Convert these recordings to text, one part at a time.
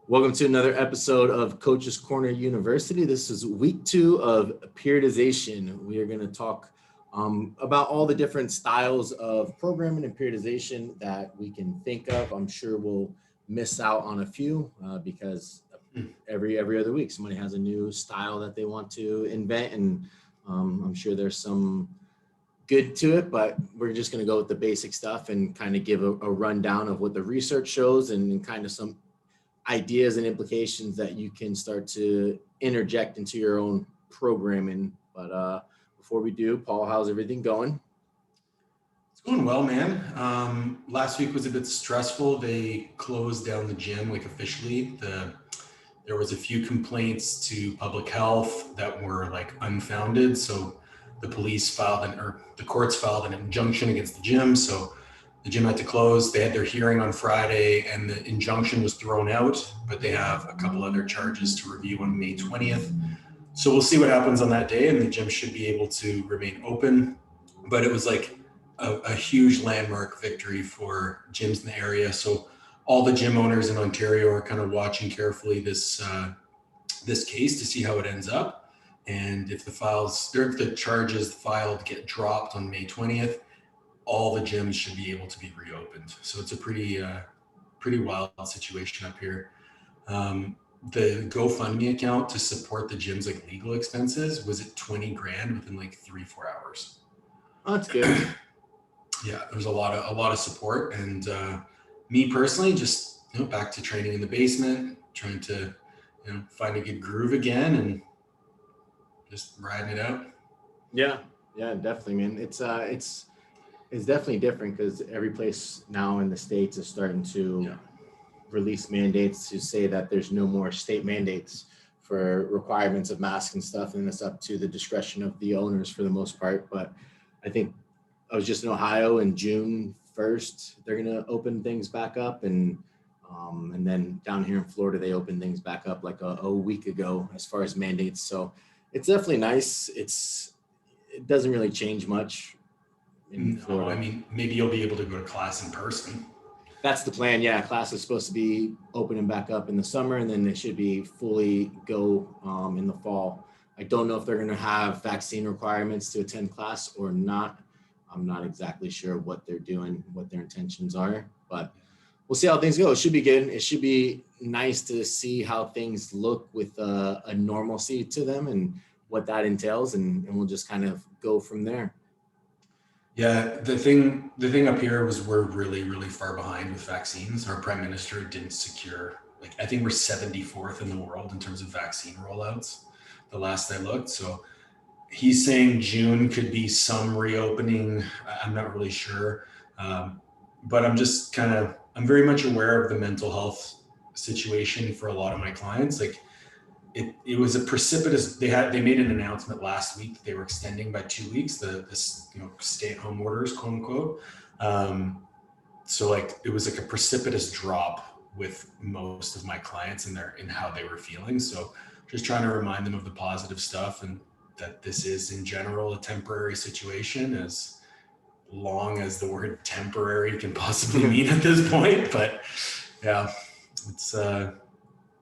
Welcome to another episode of Coach's Corner University. This is week 2 of periodization. We are going to talk about all the different styles of programming and periodization that we can think of. I'm sure we'll miss out on a few because every other week somebody has a new style that they want to invent, and I'm sure there's some good to it, but we're just going to go with the basic stuff and kind of give a rundown of what the research shows and kind of some ideas and implications that you can start to interject into your own programming. But before we do, Paul, how's everything going? It's going well, man. Last week was a bit stressful. They closed down the gym, officially. There was a few complaints to public health that were unfounded. So the courts filed an injunction against the gym. So the gym had to close. They had their hearing on Friday and the injunction was thrown out, but they have a couple other charges to review on May 20th. So we'll see what happens on that day, and the gym should be able to remain open. But it was a huge landmark victory for gyms in the area. So all the gym owners in Ontario are kind of watching carefully this case to see how it ends up. And if the charges filed get dropped on May 20th, all the gyms should be able to be reopened. So it's a pretty wild situation up here. The GoFundMe account to support the gym's legal expenses was at 20 grand within 3-4 hours. Oh, that's good. Yeah, there was a lot of support, and me personally, just back to training in the basement, trying to find a good groove again and just riding it out. Yeah, definitely, man. It's definitely different because every place now in the States is starting to release mandates to say that there's no more state mandates for requirements of masks and stuff, and it's up to the discretion of the owners for the most part. But I think I was just in Ohio, and June 1st they're gonna open things back up, and then down here in Florida they opened things back up a week ago as far as mandates. So it's definitely nice. It doesn't really change much in Florida. I mean, maybe you'll be able to go to class in person. That's the plan. Yeah, class is supposed to be opening back up in the summer, and then they should be fully go in the fall. I don't know if they're going to have vaccine requirements to attend class or not. I'm not exactly sure what they're doing, what their intentions are, but we'll see how things go. It should be good. It should be nice to see how things look with a normalcy to them and what that entails, and we'll just kind of go from there. Yeah, the thing up here was we're really, really far behind with vaccines. Our prime minister didn't secure, I think we're 74th in the world in terms of vaccine rollouts, the last I looked. So he's saying June could be some reopening. I'm not really sure. But I'm very much aware of the mental health situation for a lot of my clients. It was a precipitous. They made an announcement last week that they were extending by 2 weeks the stay-at-home orders, quote unquote. So it was a precipitous drop with most of my clients in how they were feeling. So just trying to remind them of the positive stuff and that this is in general a temporary situation, as long as the word temporary can possibly mean at this point. But yeah,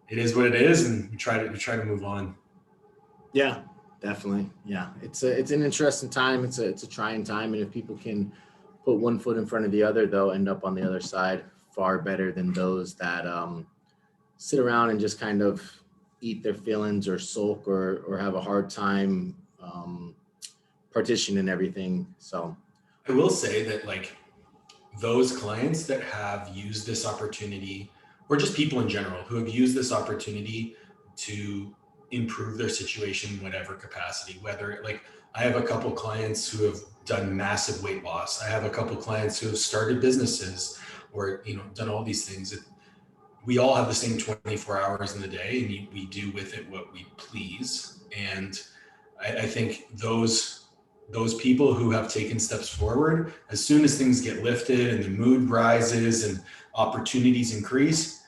it is what it is, and we try to move on. Yeah, definitely. Yeah, it's an interesting time. It's a trying time, and if people can put one foot in front of the other, they'll end up on the other side far better than those that sit around and just kind of eat their feelings or sulk or have a hard time partitioning everything. So I will say that those clients that have used this opportunity, or just people in general who have used this opportunity to improve their situation in whatever capacity, whether I have a couple clients who have done massive weight loss. I have a couple clients who have started businesses or, done all these things. We all have the same 24 hours in the day, and we do with it what we please. And I think those people who have taken steps forward, as soon as things get lifted and the mood rises and opportunities increase,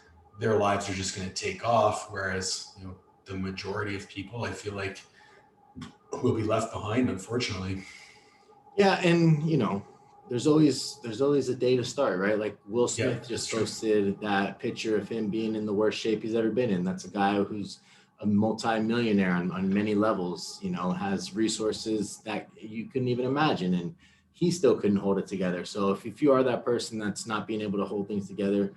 their lives are just going to take off. Whereas, the majority of people, I feel will be left behind, unfortunately. Yeah, and there's always a day to start, right? Like Will Yeah, Smith that's just true. posted that picture of him being in the worst shape he's ever been in. That's a guy who's a multi-millionaire on many levels, has resources that you couldn't even imagine. And he still couldn't hold it together. So if you are that person that's not being able to hold things together,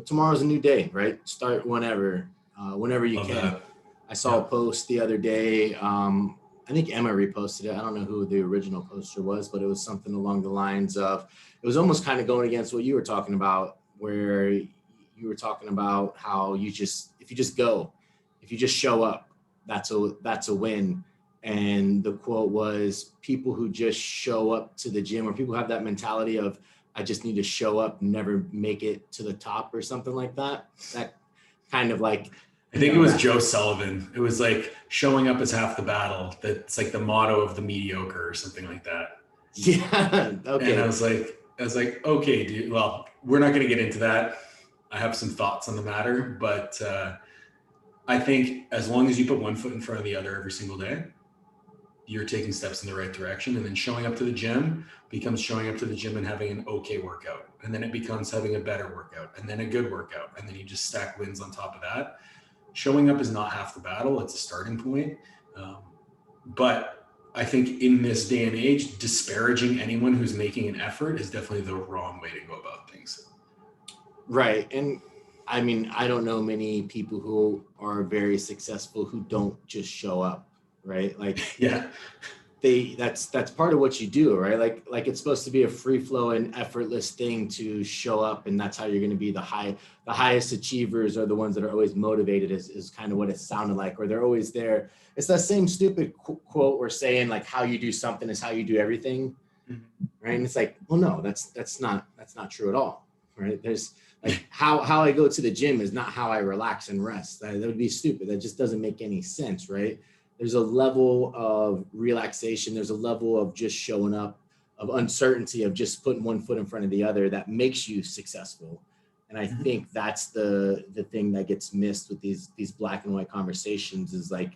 tomorrow's a new day, right? Start whenever you Love can. that. I saw a Yeah. post the other day. I think Emma reposted it. I don't know who the original poster was, but it was something along the lines of, it was almost kind of going against what you were talking about, where you were talking about how if you just go, if you just show up, that's a win. And the quote was, people who just show up to the gym, or people who have that mentality of, I just need to show up, never make it to the top or something like that. That kind of like, I think it was Joe Sullivan. It was like showing up is half the battle. That's like the motto of the mediocre or something like that. Yeah. Okay. And I was like, okay, dude. Well, we're not going to get into that. I have some thoughts on the matter, but I think as long as you put one foot in front of the other every single day, you're taking steps in the right direction. And then showing up to the gym becomes showing up to the gym and having an okay workout. And then it becomes having a better workout, and then a good workout. And then you just stack wins on top of that. Showing up is not half the battle. It's a starting point. But I think in this day and age, disparaging anyone who's making an effort is definitely the wrong way to go about things. Right. And I mean, I don't know many people who are very successful who don't just show up, right? Like Yeah. that's part of what you do, right? Like it's supposed to be a free flow and effortless thing to show up, and that's how you're going to be the highest achievers are the ones that are always motivated, is kind of what it sounded like, or they're always there. It's that same stupid quote or saying, like, how you do something is how you do everything, right? And it's like, well, no, that's not true at all, right? There's like how I go to the gym is not how I relax and rest. That would be stupid. That just doesn't make any sense, right? There's a level of relaxation. There's a level of just showing up, of uncertainty, of just putting one foot in front of the other that makes you successful. And I think that's the thing that gets missed with these black and white conversations, is like,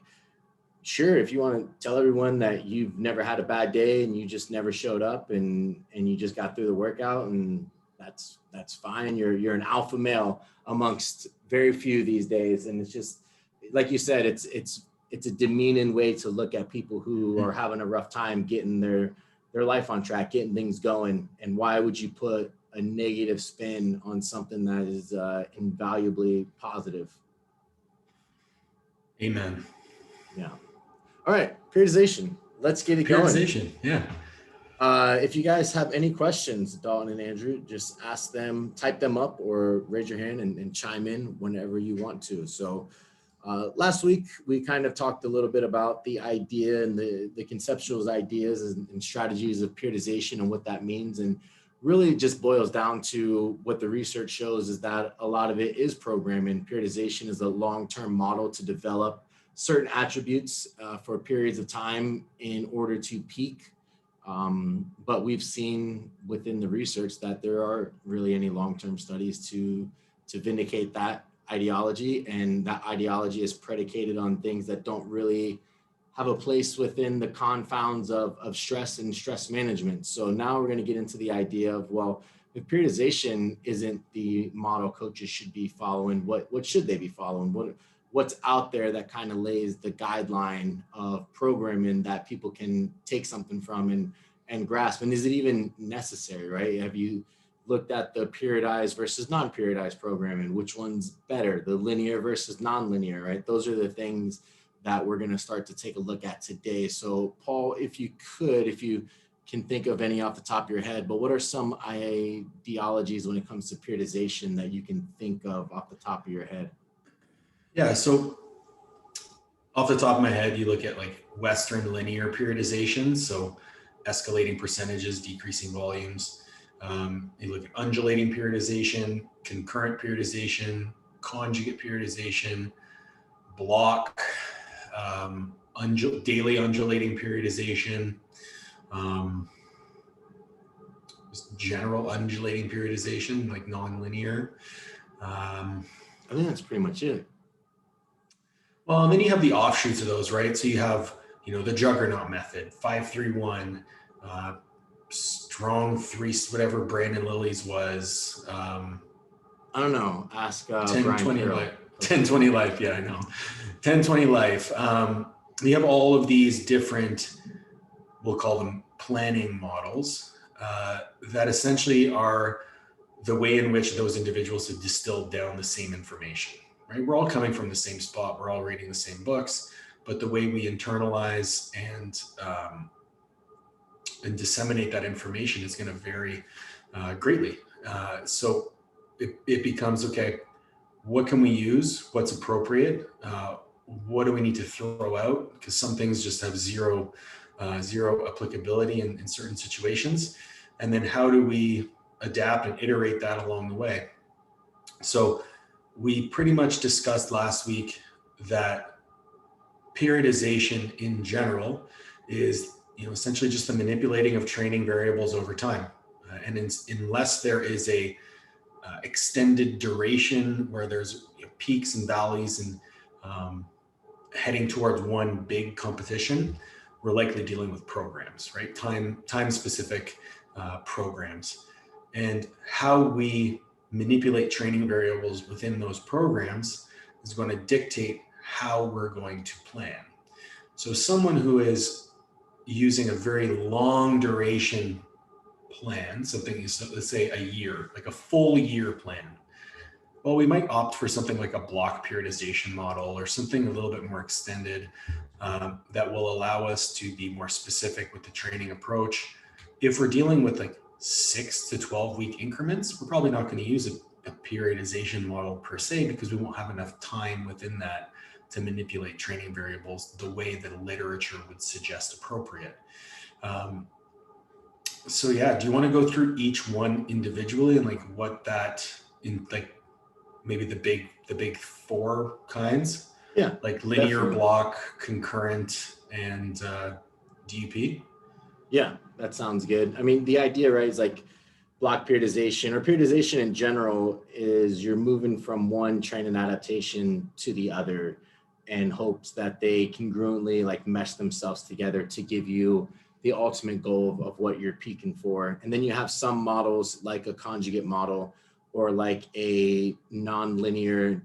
sure, if you want to tell everyone that you've never had a bad day and you just never showed up and you just got through the workout, and that's fine. You're an alpha male amongst very few these days. And it's just, like you said, it's a demeaning way to look at people who are having a rough time getting their life on track, getting things going. And why would you put a negative spin on something that is invaluably positive? Amen. Yeah. All right, periodization. Let's get it going. Periodization, yeah. If you guys have any questions, Dalton and Andrew, just ask them, type them up, or raise your hand and chime in whenever you want to. So last week, we kind of talked a little bit about the idea and the conceptual ideas and strategies of periodization and what that means. And really it just boils down to what the research shows, is that a lot of it is programming. Periodization is a long-term model to develop certain attributes for periods of time in order to peak. But we've seen within the research that there aren't really any long-term studies to vindicate that ideology, and that ideology is predicated on things that don't really have a place within the confounds of stress and stress management. So now we're going to get into the idea of, well, if periodization isn't the model coaches should be following, what should they be following? What's out there that kind of lays the guideline of programming that people can take something from and grasp? And is it even necessary, right? Have you looked at the periodized versus non-periodized programming? Which one's better, the linear versus non-linear, right? Those are the things that we're going to start to take a look at today. So Paul, if you can think of any off the top of your head, but what are some ideologies when it comes to periodization that you can think of off the top of your head? Yeah, so off the top of my head, you look at like Western linear periodization, so escalating percentages, decreasing volumes. You look at undulating periodization, concurrent periodization, conjugate periodization, block, daily undulating periodization, just general undulating periodization, like nonlinear. I think that's pretty much it. Well, and then you have the offshoots of those, right? So you have, the juggernaut method, 5-3-1, strong three, whatever Brandon Lilly's was. I don't know. Ask 10, Brian 20 Carroll. life. 10, 20 life. Yeah, I know. 10, 20 life. You have all of these different, we'll call them planning models, that essentially are the way in which those individuals have distilled down the same information, right? We're all coming from the same spot. We're all reading the same books, but the way we internalize and disseminate that information is going to vary greatly. So it becomes, okay, what can we use? What's appropriate? What do we need to throw out? Because some things just have zero applicability in certain situations. And then how do we adapt and iterate that along the way? So we pretty much discussed last week that periodization in general is, essentially just the manipulating of training variables over time. And unless there is a extended duration where there's peaks and valleys and heading towards one big competition, we're likely dealing with programs, right? Time specific programs. And how we manipulate training variables within those programs is going to dictate how we're going to plan. So someone who is using a very long duration plan, something, let's say a year, like a full year plan, well, we might opt for something like a block periodization model or something a little bit more extended that will allow us to be more specific with the training approach. If we're dealing with like 6 to 12 week increments, we're probably not going to use a periodization model per se, because we won't have enough time within that to manipulate training variables the way the literature would suggest appropriate. So yeah, do you want to go through each one individually and like what that in like maybe the big four kinds? Yeah, like linear, definitely. block, concurrent, and DUP. Yeah, that sounds good. I mean, the idea, right, is like block periodization or periodization in general is you're moving from one training adaptation to the other in hopes that they congruently like mesh themselves together to give you the ultimate goal of what you're peaking for. And then you have some models like a conjugate model or like a nonlinear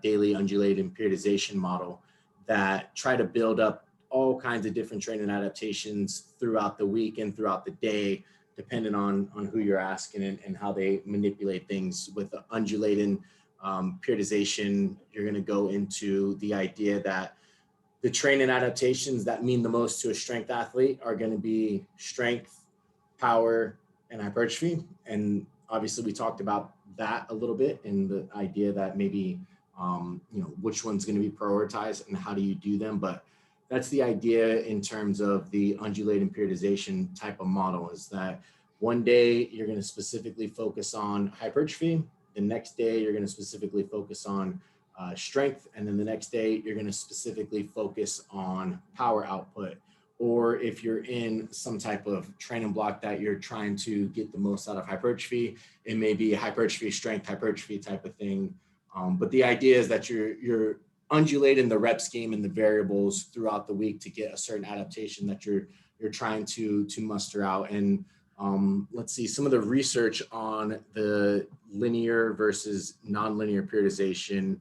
daily undulating periodization model that try to build up all kinds of different training adaptations throughout the week and throughout the day, depending on who you're asking and how they manipulate things. With the undulating periodization, you're going to go into the idea that the training adaptations that mean the most to a strength athlete are going to be strength, power, and hypertrophy. And obviously we talked about that a little bit, and the idea that maybe, which one's going to be prioritized and how do you do them. But that's the idea in terms of the undulating periodization type of model, is that one day you're going to specifically focus on hypertrophy. The next day you're going to specifically focus on strength. And then the next day you're going to specifically focus on power output. Or if you're in some type of training block that you're trying to get the most out of hypertrophy, it may be a hypertrophy, strength, hypertrophy type of thing. But the idea is that you're undulating the rep scheme and the variables throughout the week to get a certain adaptation that you're trying to muster out. And let's see, some of the research on the linear versus nonlinear periodization,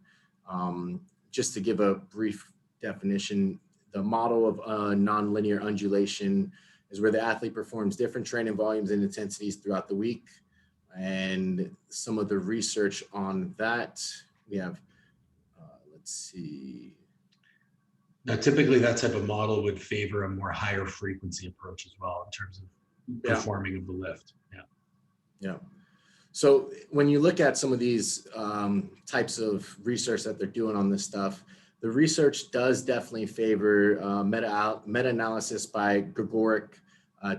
just to give a brief definition, the model of nonlinear undulation is where the athlete performs different training volumes and intensities throughout the week. And some of the research on that, we have, let's see. Now, typically that type of model would favor a more higher frequency approach as well in terms of performing of the lift. Yeah. So when you look at some of these types of research that they're doing on this stuff, the research does definitely favor meta-analysis by Gregoric,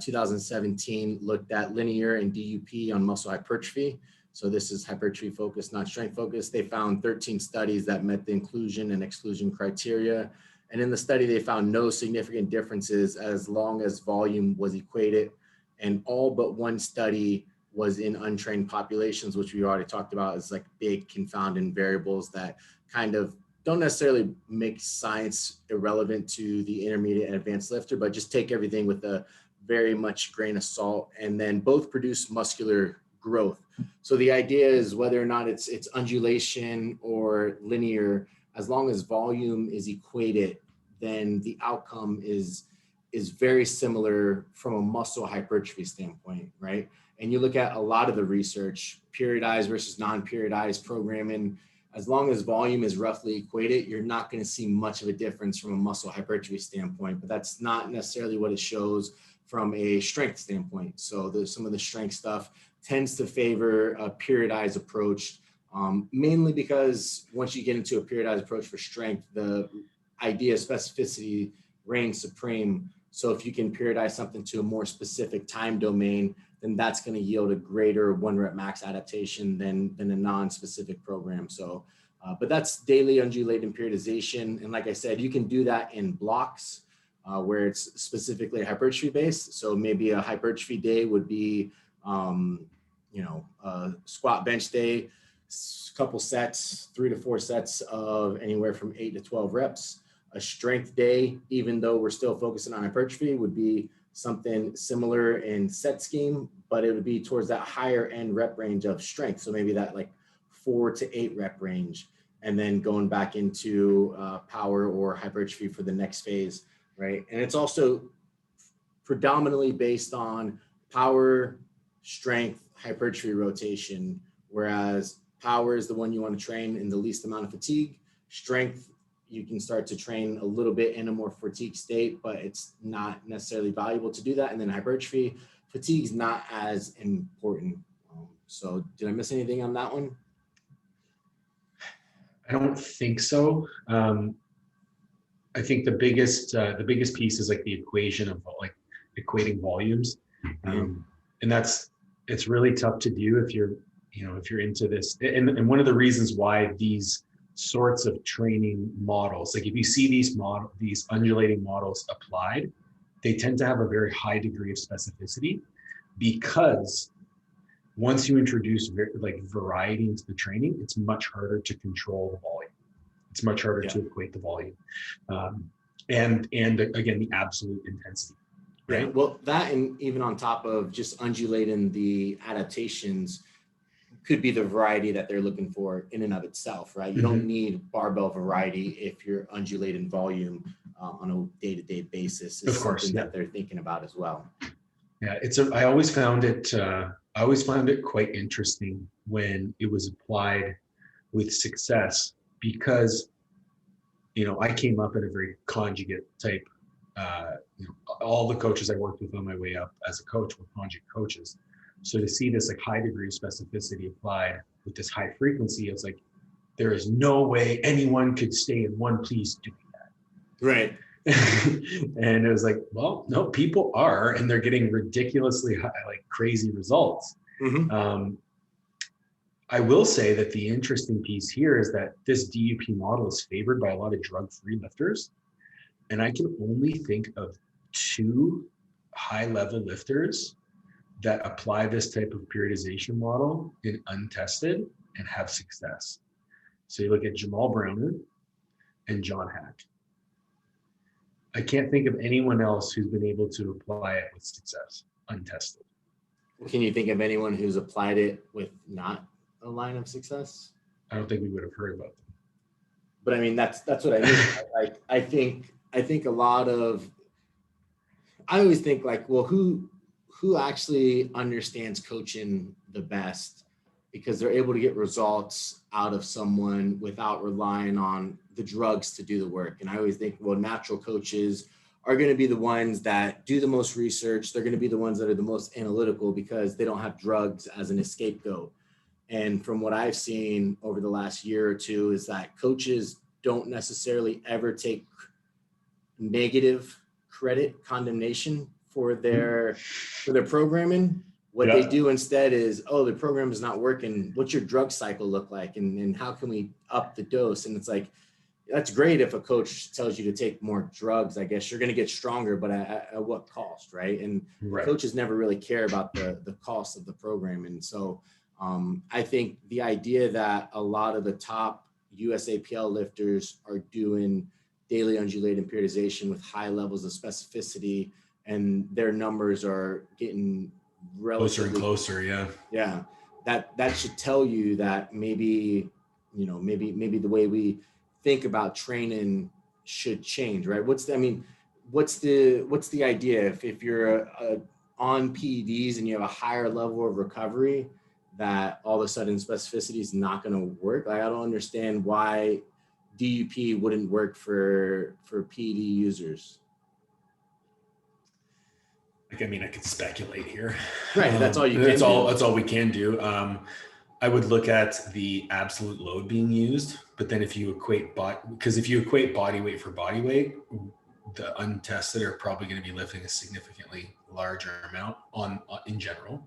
2017, looked at linear and DUP on muscle hypertrophy. So this is hypertrophy focused, not strength focused. They found 13 studies that met the inclusion and exclusion criteria. And in the study, they found no significant differences as long as volume was equated. And all but one study was in untrained populations, which we already talked about as like big confounding variables that kind of don't necessarily make science irrelevant to the intermediate and advanced lifter, but just take everything with a very much grain of salt, and then both produce muscular growth. So the idea is whether or not it's undulation or linear, as long as volume is equated, then the outcome is very similar from a muscle hypertrophy standpoint, right? And you look at a lot of the research, periodized versus non-periodized programming, as long as volume is roughly equated, you're not going to see much of a difference from a muscle hypertrophy standpoint, but that's not necessarily what it shows from a strength standpoint. So some of the strength stuff tends to favor a periodized approach, mainly because once you get into a periodized approach for strength, the idea of specificity reigns supreme. So if you can periodize something to a more specific time domain, then that's going to yield a greater 1 rep max adaptation than a non-specific program. So, but that's daily undulating periodization. And like I said, you can do that in blocks where it's specifically hypertrophy based. So maybe a hypertrophy day would be, a squat bench day, couple sets, 3 to 4 sets of anywhere from 8 to 12 reps. A strength day, even though we're still focusing on hypertrophy, would be something similar in set scheme, but it would be towards that higher end rep range of strength. So maybe that like 4 to 8 rep range, and then going back into power or hypertrophy for the next phase, right? And it's also predominantly based on power, strength, hypertrophy rotation, whereas power is the one you want to train in the least amount of fatigue. Strength, you can start to train a little bit in a more fatigue state, but it's not necessarily valuable to do that. And then hypertrophy, fatigue is not as important. So did I miss anything on that one? I don't think so. I think the biggest piece is like the equation of like equating volumes. And it's really tough to do if you're into this. And one of the reasons why these sorts of training models, like if you see these undulating models applied, they tend to have a very high degree of specificity, because once you introduce variety into the training, it's much harder to control the volume. It's much harder to equate the volume. And again, the absolute intensity. Right. Yeah, well, that, and even on top of just undulating the adaptations, could be the variety that they're looking for in and of itself, right? You don't need barbell variety if you're undulating volume on a day-to-day basis. It's something that they're thinking about as well. Yeah, I always found it quite interesting when it was applied with success, because I came up in a very conjugate type. All the coaches I worked with on my way up as a coach were conjugate coaches. So to see this like high degree of specificity applied with this high frequency, it's like, there is no way anyone could stay in one piece doing that. Right. And it was like, well, no, people are, and they're getting ridiculously high, like crazy results. I will say that the interesting piece here is that this DUP model is favored by a lot of drug-free lifters. And I can only think of 2 high-level lifters that apply this type of periodization model in untested and have success. So you look at Jamal Browner and John Hack. I can't think of anyone else who's been able to apply it with success, untested. Can you think of anyone who's applied it with not a line of success? I don't think we would have heard about them. But I mean, that's what I mean. I think a lot of, I always think like, well, who actually understands coaching the best, because they're able to get results out of someone without relying on the drugs to do the work. And I always think, well, natural coaches are going to be the ones that do the most research. They're going to be the ones that are the most analytical, because they don't have drugs as an scapegoat. And from what I've seen over the last year or two is that coaches don't necessarily ever take negative condemnation for their programming. What they do instead is, oh, the program is not working. What's your drug cycle look like? And how can we up the dose? And it's like, that's great if a coach tells you to take more drugs. I guess you're going to get stronger, but at what cost, right? And coaches never really care about the cost of the program. And so I think the idea that a lot of the top USAPL lifters are doing daily undulating periodization with high levels of specificity and their numbers are getting Closer and relatively closer. Yeah. Yeah, that should tell you that maybe, maybe the way we think about training should change, right? What's the idea if you're on PEDs and you have a higher level of recovery, that all of a sudden specificity is not going to work? Like, I don't understand why DUP wouldn't work for PED users. Like, I mean, I could speculate here. Right, that's all you can That's do. That's all we can do. I would look at the absolute load being used, but then if you equate body weight for body weight, the untested are probably going to be lifting a significantly larger amount in general.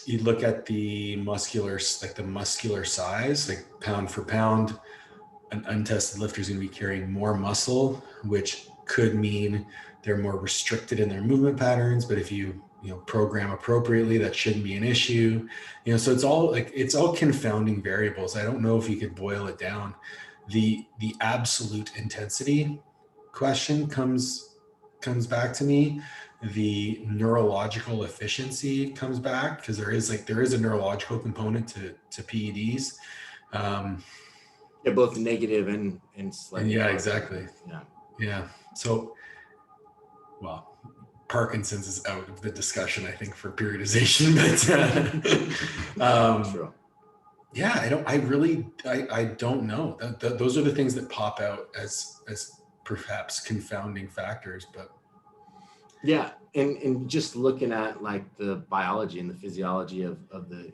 You look at the muscular size, like pound for pound, an untested lifter is going to be carrying more muscle, which could mean they're more restricted in their movement patterns. But if you program appropriately, that shouldn't be an issue. So it's all confounding variables. I don't know if you could boil it down. The absolute intensity question comes back to me. The neurological efficiency comes back, because there is a neurological component to PEDs. Yeah, both negative and slightly. Yeah, positive. exactly. Yeah. So, well, Parkinson's is out of the discussion, I think, for periodization, but True. Yeah, I don't know. Those are the things that pop out as perhaps confounding factors, but yeah, and just looking at like the biology and the physiology of the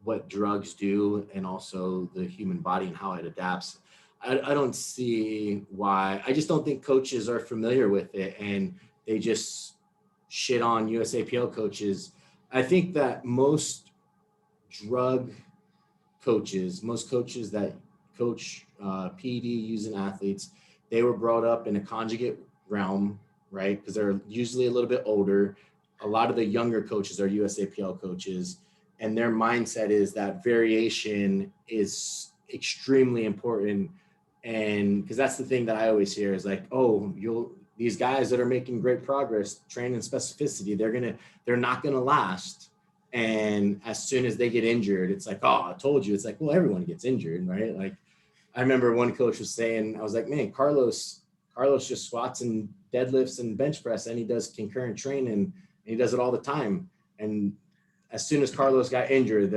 what drugs do, and also the human body and how it adapts, I don't see why. I just don't think coaches are familiar with it, and they just shit on USAPL coaches. I think that most coaches that coach PED using athletes, they were brought up in a conjugate realm, right? Because they're usually a little bit older. A lot of the younger coaches are USAPL coaches, and their mindset is that variation is extremely important. And because that's the thing that I always hear is like, oh, these guys that are making great progress training specificity, they're not gonna last. And as soon as they get injured, it's like, oh, I told you. It's like, well, everyone gets injured, right? Like, I remember one coach was saying, I was like, man, Carlos just squats and deadlifts and bench press, and he does concurrent training, and he does it all the time. And as soon as Carlos got injured,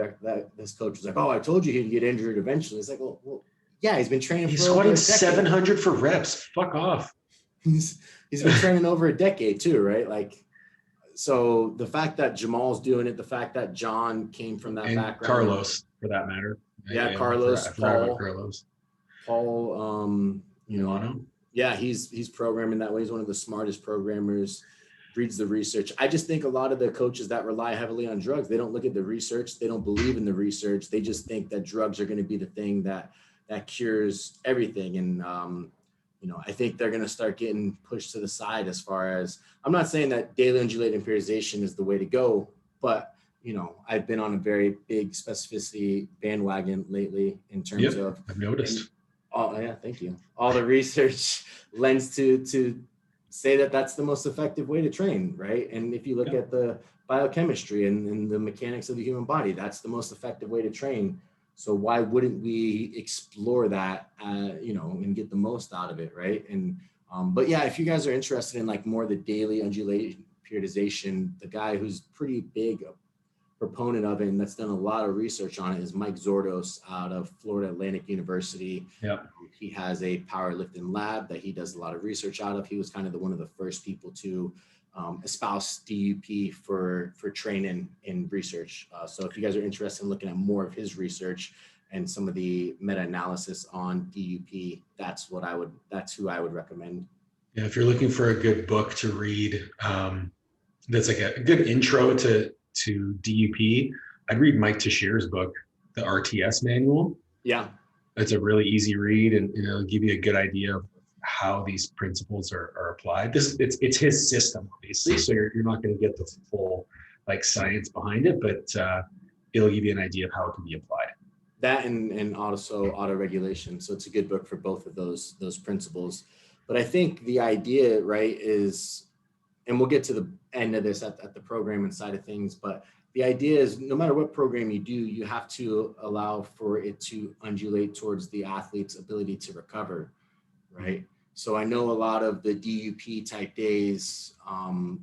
this coach was like, oh, I told you he'd get injured eventually. It's like, well, yeah, he's been training. He's squatting 700 for reps. Fuck off. He's been training over a decade too, right? Like, so the fact that Jamal's doing it, the fact that John came from that background, Carlos, for that matter. Yeah, Carlos, Paul, Milano. Yeah, he's programming that way. He's one of the smartest programmers, reads the research. I just think a lot of the coaches that rely heavily on drugs, they don't look at the research. They don't believe in the research. They just think that drugs are going to be the thing that cures everything. And, I think they're going to start getting pushed to the side as far as, I'm not saying that daily undulating periodization is the way to go, but, I've been on a very big specificity bandwagon lately in terms of, I've noticed. Oh yeah, thank you. All the research lends to say that that's the most effective way to train, right? And if you look at the biochemistry and the mechanics of the human body, that's the most effective way to train. So why wouldn't we explore that, and get the most out of it, right? And but yeah, if you guys are interested in like more the daily undulating periodization, the guy who's pretty big proponent of it and that's done a lot of research on it is Mike Zordos out of Florida Atlantic University. Yeah. He has a powerlifting lab that he does a lot of research out of. He was kind of one of the first people to espouse DUP for training in research. So if you guys are interested in looking at more of his research and some of the meta-analysis on DUP, that's who I would recommend. Yeah, if you're looking for a good book to read, that's like a good intro to DUP, I'd read Mike Teixeira's book, the RTS manual. Yeah. It's a really easy read, and it'll give you a good idea of how these principles are applied. It's his system, obviously, so you're not going to get the full like science behind it, but it'll give you an idea of how it can be applied. That and also auto regulation. So it's a good book for both of those principles. But I think the idea, right, is, and we'll get to the end of this at the programming side of things, but the idea is no matter what program you do, you have to allow for it to undulate towards the athlete's ability to recover, right? So I know a lot of the DUP type days,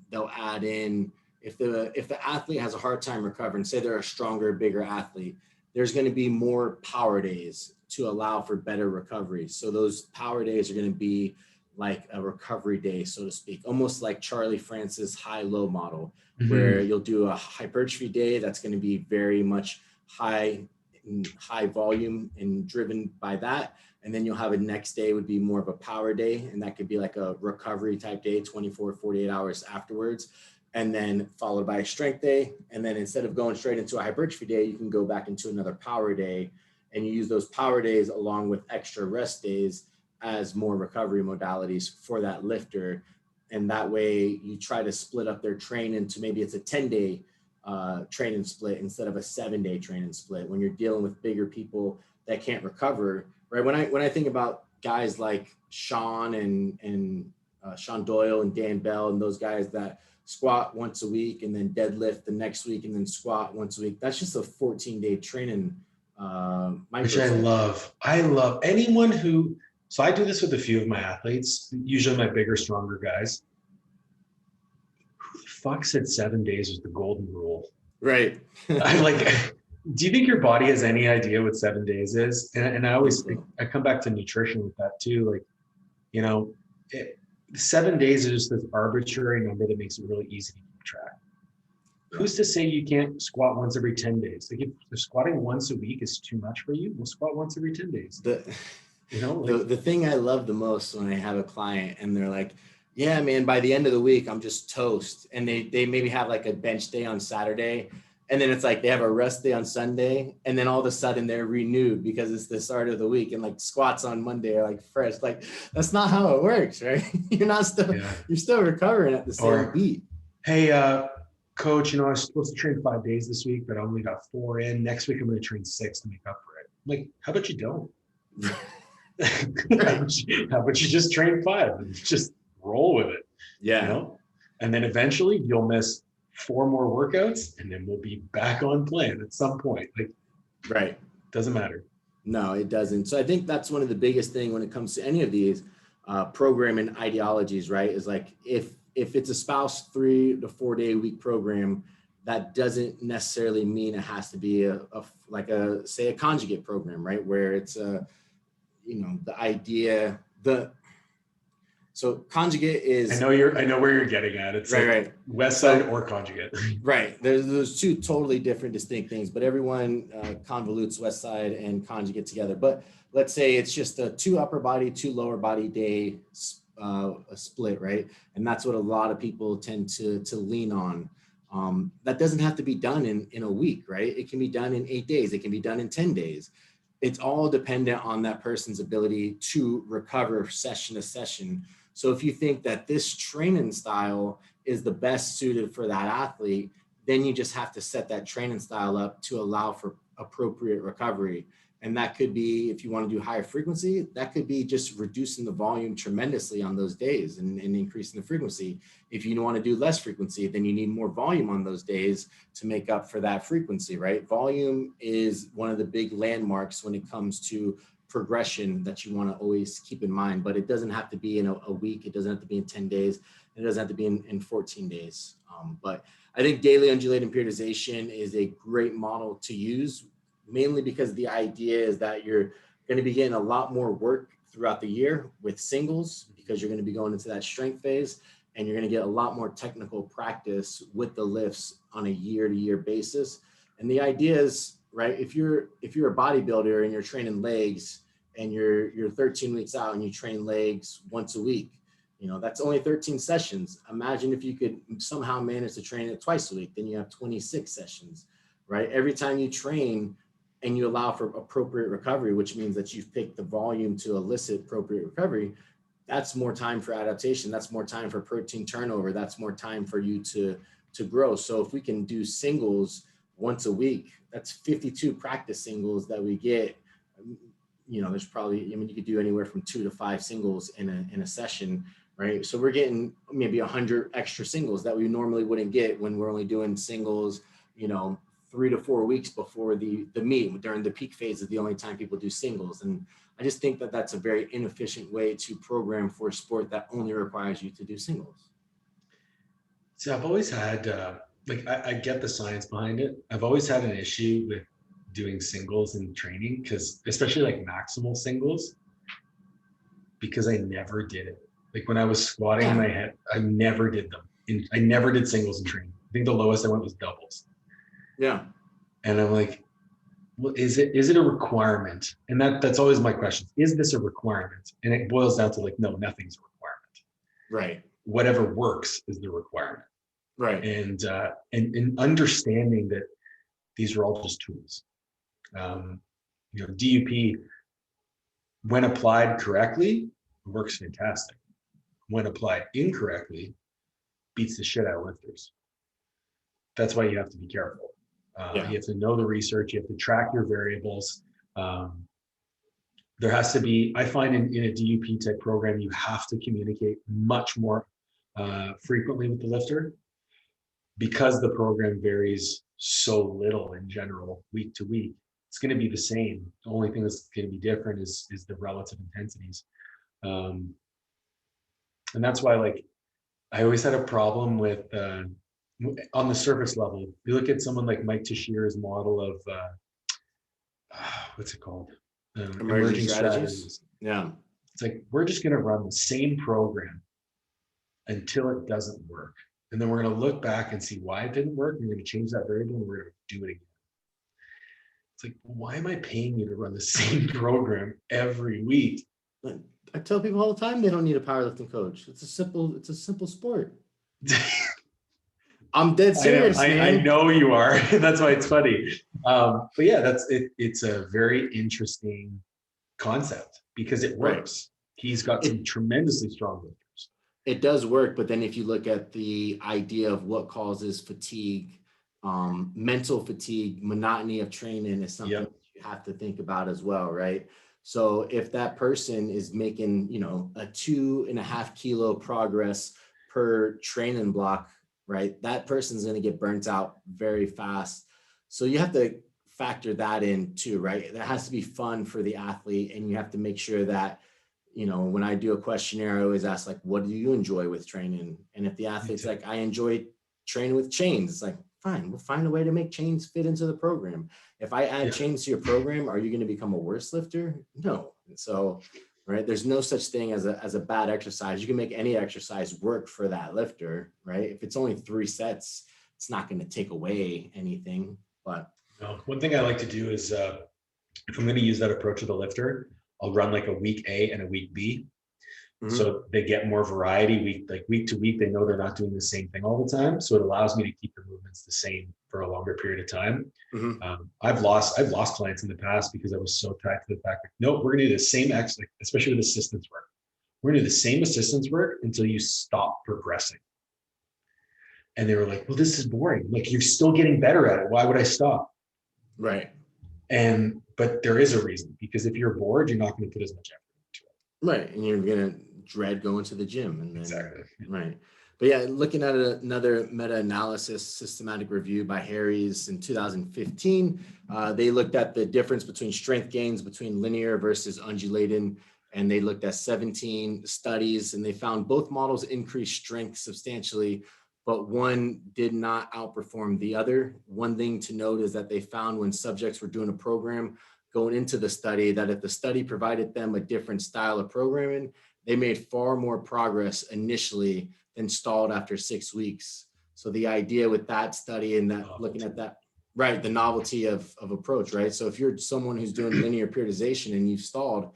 they'll add in, if the athlete has a hard time recovering, say they're a stronger, bigger athlete, there's going to be more power days to allow for better recovery. So those power days are going to be like a recovery day, so to speak, almost like Charlie Francis high-low model, where you'll do a hypertrophy day that's going to be very much high volume and driven by that. And then you'll have a next day would be more of a power day. And that could be like a recovery type day, 24, 48 hours afterwards. And then followed by a strength day. And then instead of going straight into a hypertrophy day, you can go back into another power day. And you use those power days along with extra rest days as more recovery modalities for that lifter. And that way you try to split up their training to maybe it's a 10-day training split instead of a 7-day training split when you're dealing with bigger people that can't recover, right? When I think about guys like Sean and Sean Doyle and Dan Bell and those guys that squat once a week and then deadlift the next week and then squat once a week, that's just a 14-day training. Which I love. I love anyone who, so I do this with a few of my athletes, usually my bigger, stronger guys. Who the fuck said 7 days was the golden rule? Right. I like, do you think your body has any idea what 7 days is? And I always, I come back to nutrition with that too. Like, you know, 7 days is just this arbitrary number that makes it really easy to keep track. Who's to say you can't squat once every 10 days? Like if squatting once a week is too much for you, we'll squat once every 10 days. You know, like, the thing I love the most when I have a client and they're like, yeah, man, by the end of the week, I'm just toast. And they maybe have like a bench day on Saturday. And then it's like they have a rest day on Sunday. And then all of a sudden they're renewed because it's the start of the week. And like squats on Monday are like fresh. Like that's not how it works, right? You're still recovering at the same beat. Hey, coach, you know, I was supposed to train 5 days this week, but I only got 4 in. Next week, I'm going to train 6 to make up for it. I'm like, how about you don't? How about you just train 5 and just roll with it? Yeah. You know? And then eventually you'll miss 4 more workouts and then we'll be back on plan at some point. Like, right. Doesn't matter. No, it doesn't. So I think that's one of the biggest thing when it comes to any of these programming ideologies, right? Is like, if it's a spouse 3 to 4 day a week program, that doesn't necessarily mean it has to be say a conjugate program, right? Where it's the idea, so conjugate is, I know where you're getting at. It's right. West side or conjugate. Right. There's those 2 totally different, distinct things, but everyone convolutes West side and conjugate together. But let's say it's just a 2 upper body, 2 lower body day a split, right? And that's what a lot of people tend to lean on. That doesn't have to be done in a week, right? It can be done in 8 days. It can be done in 10 days. It's all dependent on that person's ability to recover session to session. So if you think that this training style is the best suited for that athlete, then you just have to set that training style up to allow for appropriate recovery. And that could be, if you want to do higher frequency, that could be just reducing the volume tremendously on those days and increasing the frequency. If you want to do less frequency, then you need more volume on those days to make up for that frequency, right? Volume is one of the big landmarks when it comes to progression that you want to always keep in mind, but it doesn't have to be in a week. It doesn't have to be in 10 days. It doesn't have to be in 14 days. But I think daily undulating periodization is a great model to use, mainly because the idea is that you're going to be getting a lot more work throughout the year with singles, because you're going to be going into that strength phase, and you're going to get a lot more technical practice with the lifts on a year-to-year basis. And the idea is, right, if you're a bodybuilder and you're training legs and you're 13 weeks out and you train legs once a week, that's only 13 sessions. Imagine if you could somehow manage to train it twice a week, then you have 26 sessions, right? Every time you train and you allow for appropriate recovery, which means that you've picked the volume to elicit appropriate recovery, that's more time for adaptation. That's more time for protein turnover. That's more time for you to grow. So if we can do singles once a week, that's 52 practice singles that we get, there's probably, I mean, you could do anywhere from 2 to 5 singles in a session, right? So we're getting maybe 100 extra singles that we normally wouldn't get when we're only doing singles, 3 to 4 weeks before the meet. During the peak phase is the only time people do singles. And I just think that that's a very inefficient way to program for a sport that only requires you to do singles. So I've always had, I get the science behind it. I've always had an issue with doing singles in training, because especially like maximal singles, because I never did it. Like when I was squatting in my head, I never did them. I never did singles in training. I think the lowest I went was doubles. Yeah. And I'm like, well, is it a requirement? And that's always my question. Is this a requirement? And it boils down to like, no, nothing's a requirement. Right. Whatever works is the requirement. Right. And understanding that these are all just tools. DUP, when applied correctly, works fantastic. When applied incorrectly, beats the shit out of lifters. That's why you have to be careful. You have to know the research. You have to track your variables. There has to be, I find in a DUP type program, you have to communicate much more frequently with the lifter, because the program varies so little in general, week to week. It's going to be the same. The only thing that's going to be different is the relative intensities. And that's why, like, I always had a problem with, on the surface level, you look at someone like Mike Teixeira's model of, what's it called? Emerging strategies. Yeah. It's like, we're just going to run the same program until it doesn't work. And then we're going to look back and see why it didn't work. And we're going to change that variable and we're going to do it again. It's like, why am I paying you to run the same program every week? I tell people all the time they don't need a powerlifting coach. It's a simple sport. I'm dead serious. I know you are. That's why it's funny. But yeah, that's it. It's a very interesting concept because it works. Right. He's got some tremendously strong lifters. It does work, but then if you look at the idea of what causes fatigue, mental fatigue, monotony of training is something you have to think about as well, right? So if that person is making, a 2.5 kilo progress per training block, right, that person's going to get burnt out very fast. So you have to factor that in too, right? That has to be fun for the athlete, and you have to make sure that, when I do a questionnaire, I always ask, like, what do you enjoy with training? And if the athlete's like, I enjoy training with chains, it's like, fine, we'll find a way to make chains fit into the program. If I add chains to your program, are you going to become a worse lifter? No. And so, right, there's no such thing as a bad exercise. You can make any exercise work for that lifter, right? If it's only 3 sets, it's not going to take away anything. But one thing I like to do is, if I'm going to use that approach with a lifter, I'll run like a week A and a week B. Mm-hmm. So they get more variety week to week. They know they're not doing the same thing all the time. So it allows me to keep the movements the same for a longer period of time. Mm-hmm. I've lost clients in the past because I was so tied to the fact that, no, we're going to do the same especially with assistance work. We're going to do the same assistance work until you stop progressing. And they were like, well, this is boring. Like, you're still getting better at it. Why would I stop? Right. But there is a reason, because if you're bored, you're not going to put as much effort into it. Right. And you're going to dread going to the gym. And then, exactly. Right. But yeah, looking at another meta-analysis, systematic review by Harries in 2015, they looked at the difference between strength gains between linear versus undulating. And they looked at 17 studies, and they found both models increased strength substantially, but one did not outperform the other. One thing to note is that they found when subjects were doing a program going into the study, that if the study provided them a different style of programming, they made far more progress initially than stalled after 6 weeks. So the idea with that study and that looking at that, right, the novelty of approach, right? So if you're someone who's doing linear periodization and you've stalled,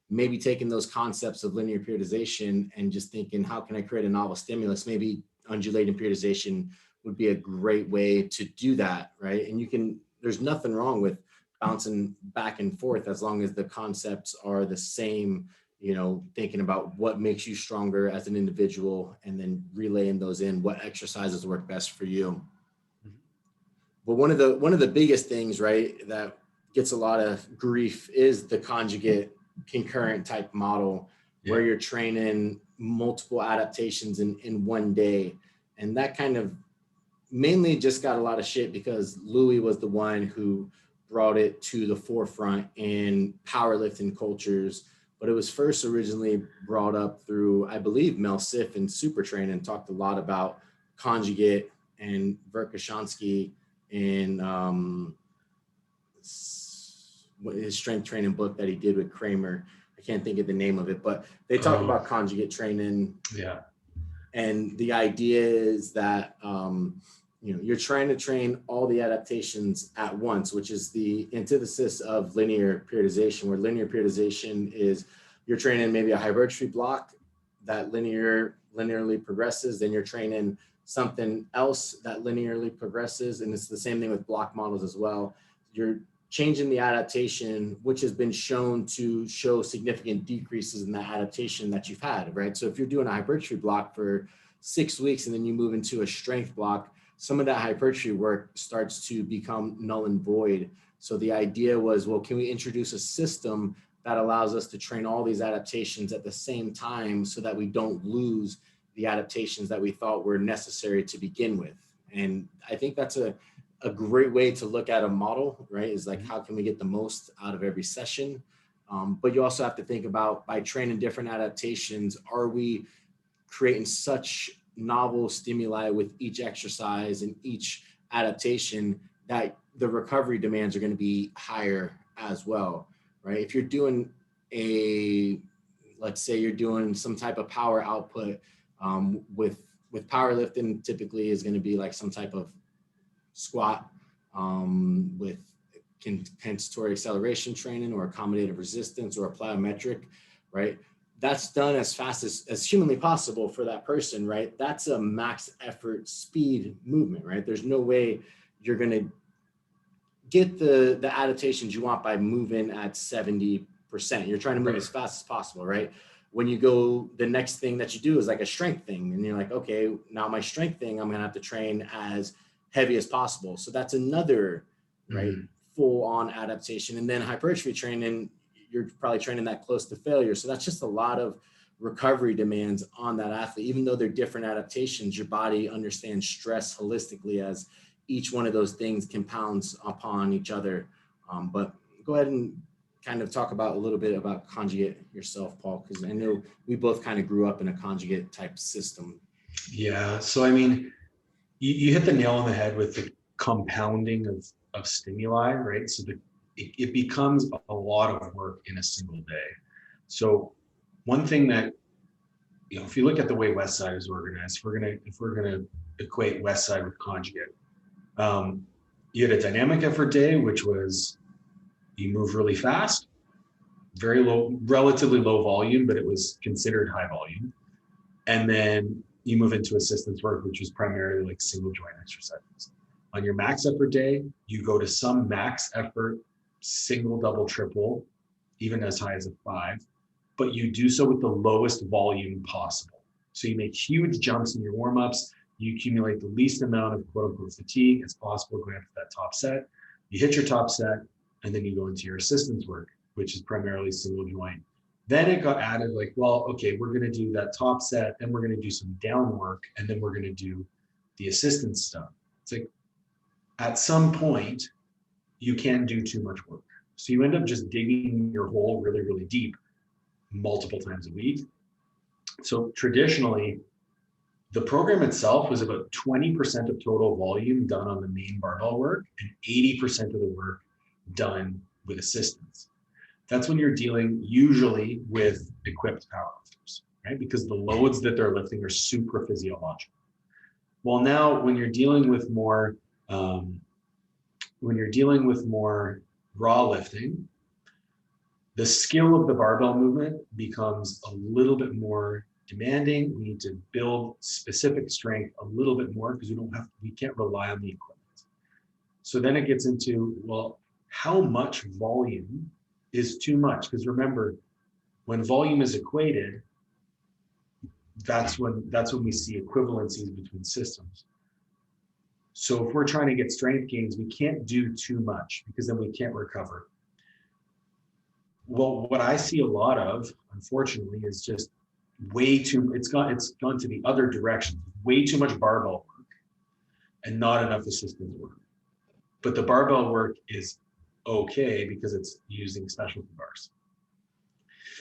maybe taking those concepts of linear periodization and just thinking, how can I create a novel stimulus? Maybe undulating periodization would be a great way to do that, right? And there's nothing wrong with bouncing back and forth as long as the concepts are the same, thinking about what makes you stronger as an individual and then relaying those in, what exercises work best for you. But one of the biggest things, right, that gets a lot of grief is the conjugate concurrent type model, where you're training multiple adaptations in one day. And that kind of mainly just got a lot of shit because Louis was the one who brought it to the forefront in powerlifting cultures. But it was first originally brought up through, I believe, Mel Siff and Super Training talked a lot about conjugate, and Verkhoshansky in his strength training book that he did with Kramer. I can't think of the name of it, but they talk about conjugate training. Yeah. And the idea is that, you're trying to train all the adaptations at once, which is the antithesis of linear periodization, where linear periodization is you're training maybe a hypertrophy block that linearly progresses, then you're training something else that linearly progresses. And it's the same thing with block models as well. You're changing the adaptation, which has been shown to show significant decreases in the adaptation that you've had, right? So if you're doing a hypertrophy block for 6 weeks and then you move into a strength block, some of that hypertrophy work starts to become null and void. So the idea was, well, can we introduce a system that allows us to train all these adaptations at the same time so that we don't lose the adaptations that we thought were necessary to begin with? And I think that's a great way to look at a model, right? Is like, how can we get the most out of every session? But you also have to think about, by training different adaptations, are we creating such novel stimuli with each exercise and each adaptation that the recovery demands are going to be higher as well, right? If you're doing let's say you're doing some type of power output with powerlifting, typically is going to be like some type of squat with compensatory acceleration training or accommodative resistance or a plyometric, right? That's done as fast as humanly possible for that person, right? That's a max effort speed movement, right? There's no way you're going to get the adaptations you want by moving at 70%. You're trying to move as fast as possible, right? When you go, the next thing that you do is like a strength thing. And you're like, okay, now my strength thing, I'm going to have to train as heavy as possible. So that's another, right, full on adaptation. And then hypertrophy training, you're probably training that close to failure. So that's just a lot of recovery demands on that athlete. Even though they're different adaptations, your body understands stress holistically as each one of those things compounds upon each other. But go ahead and kind of talk about a little bit about conjugate yourself, Paul, because I know we both kind of grew up in a conjugate type system. Yeah. So, I mean, you hit the nail on the head with the compounding of stimuli, right? So it becomes a lot of work in a single day. So one thing that, if you look at the way Westside is organized, if we're gonna equate Westside with conjugate, you had a dynamic effort day, which was you move really fast, very low, relatively low volume, but it was considered high volume. And then you move into assistance work, which was primarily like single joint exercises. On your max effort day, you go to some max effort, single, double, triple, even as high as a 5, but you do so with the lowest volume possible. So you make huge jumps in your warm-ups, you accumulate the least amount of quote unquote fatigue as possible going after that top set. You hit your top set, and then you go into your assistance work, which is primarily single joint. Then it got added like, well, okay, we're gonna do that top set, then we're gonna do some down work, and then we're gonna do the assistance stuff. It's like, at some point, you can't do too much work. So you end up just digging your hole really, really deep multiple times a week. So traditionally, the program itself was about 20% of total volume done on the main barbell work and 80% of the work done with assistance. That's when you're dealing usually with equipped powerlifters, right? Because the loads that they're lifting are super physiological. Well, now when you're dealing with more raw lifting, the skill of the barbell movement becomes a little bit more demanding. We need to build specific strength a little bit more because we can't rely on the equipment. So then it gets into, well, how much volume is too much? Because remember, when volume is equated, that's when we see equivalencies between systems. So if we're trying to get strength gains, we can't do too much because then we can't recover. Well, what I see a lot of, unfortunately, is just way too, it's gone to the other direction. Way too much barbell work and not enough assistance work. But the barbell work is okay because it's using specialty bars.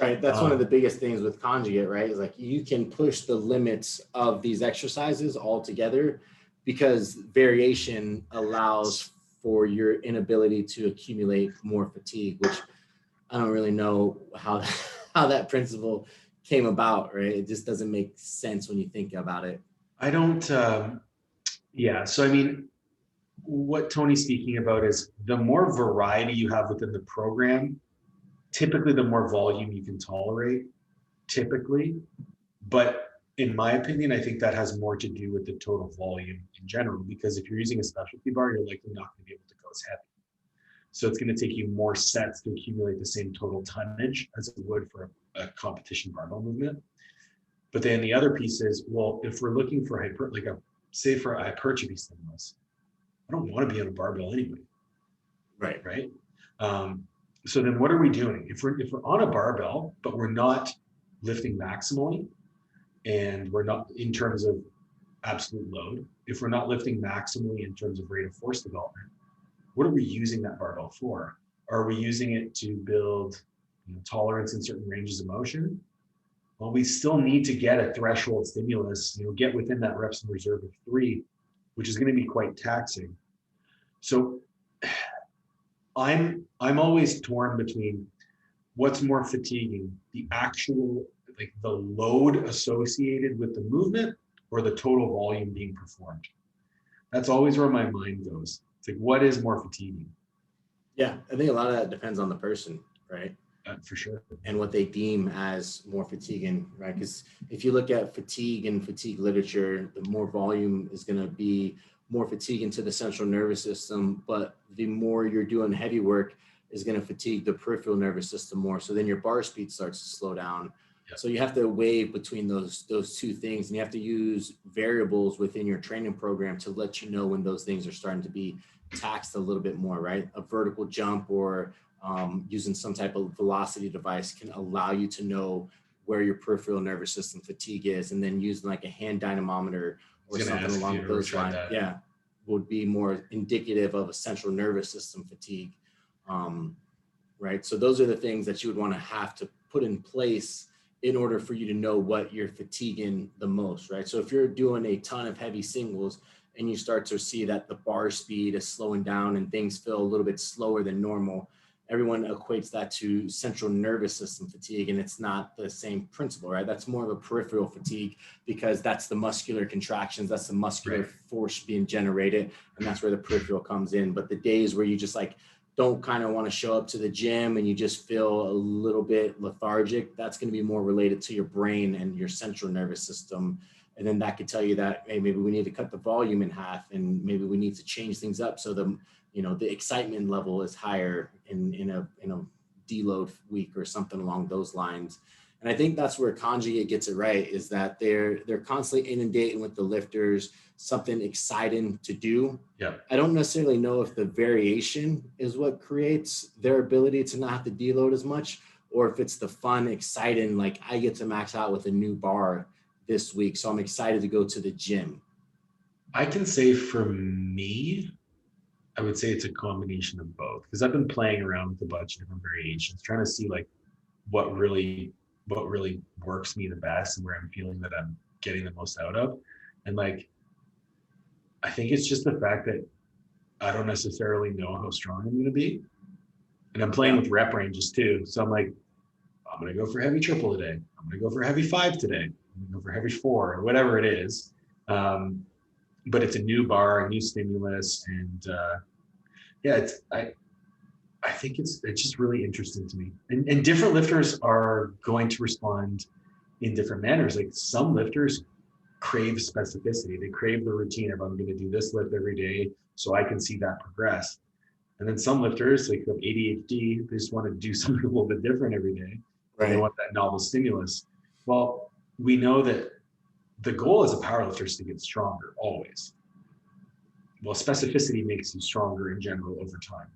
Right. That's one of the biggest things with conjugate, right? Is like you can push the limits of these exercises all together because variation allows for your inability to accumulate more fatigue, which I don't really know how that principle came about, right? It just doesn't make sense when you think about it. I don't, yeah. So, I mean, what Tony's speaking about is the more variety you have within the program, typically the more volume you can tolerate, typically. But in my opinion, I think that has more to do with the total volume in general, because if you're using a specialty bar, you're likely not going to be able to go as heavy. So it's going to take you more sets to accumulate the same total tonnage as it would for a competition barbell movement. But then the other piece is, well, if we're looking for say for a hypertrophy stimulus, I don't want to be on a barbell anyway. Right. So then what are we doing? If we're on a barbell, but we're not lifting maximally, and we're not in terms of absolute load, if we're not lifting maximally in terms of rate of force development, what are we using that barbell for? Are we using it to build tolerance in certain ranges of motion? Well, we still need to get a threshold stimulus, get within that reps in reserve of 3, which is going to be quite taxing. So I'm always torn between what's more fatiguing, the actual, the load associated with the movement or the total volume being performed. That's always where my mind goes. It's like, what is more fatiguing? Yeah, I think a lot of that depends on the person, right? For sure. And what they deem as more fatiguing, right? Because if you look at fatigue and fatigue literature, the more volume is going to be more fatiguing to the central nervous system, but the more you're doing heavy work is going to fatigue the peripheral nervous system more. So then your bar speed starts to slow down. Yep. So you have to weigh between those two things, and you have to use variables within your training program to let you know when those things are starting to be taxed a little bit more, right? A vertical jump or using some type of velocity device can allow you to know where your peripheral nervous system fatigue is, and then using like a hand dynamometer or something along those lines, would be more indicative of a central nervous system fatigue, right? So those are the things that you would want to have to put in place in order for you to know what you're fatiguing the most, right? So if you're doing a ton of heavy singles and you start to see that the bar speed is slowing down and things feel a little bit slower than normal, everyone equates that to central nervous system fatigue, and it's not the same principle, right? That's more of a peripheral fatigue because that's the muscular contractions, that's the muscular force being generated, and that's where the peripheral comes in. But the days where you just don't kind of want to show up to the gym and you just feel a little bit lethargic, that's going to be more related to your brain and your central nervous system. And then that could tell you that, hey, maybe we need to cut the volume in half, and maybe we need to change things up so the excitement level is higher in a deload week or something along those lines. And I think that's where Conjugate gets it right, is that they're constantly inundating with the lifters something exciting to do. Yeah. I don't necessarily know if the variation is what creates their ability to not have to deload as much, or if it's the fun, exciting, like I get to max out with a new bar this week, so I'm excited to go to the gym. I can say for me, I would say it's a combination of both, because I've been playing around with a bunch of different variations, trying to see what really works me the best and where I'm feeling that I'm getting the most out of. And I think it's just the fact that I don't necessarily know how strong I'm going to be. And I'm playing with rep ranges too. So I'm I'm going to go for heavy triple today. I'm going to go for heavy 5 today. I'm going to go for heavy 4 or whatever it is. But it's a new bar, a new stimulus. And I think it's just really interesting to me. And different lifters are going to respond in different manners. Like some lifters crave specificity. They crave the routine of, I'm going to do this lift every day so I can see that progress. And then some lifters, like who have ADHD, they just want to do something a little bit different every day. Right. And they want that novel stimulus. Well, we know that the goal as a powerlifter is to get stronger always. well, specificity makes you stronger in general over time.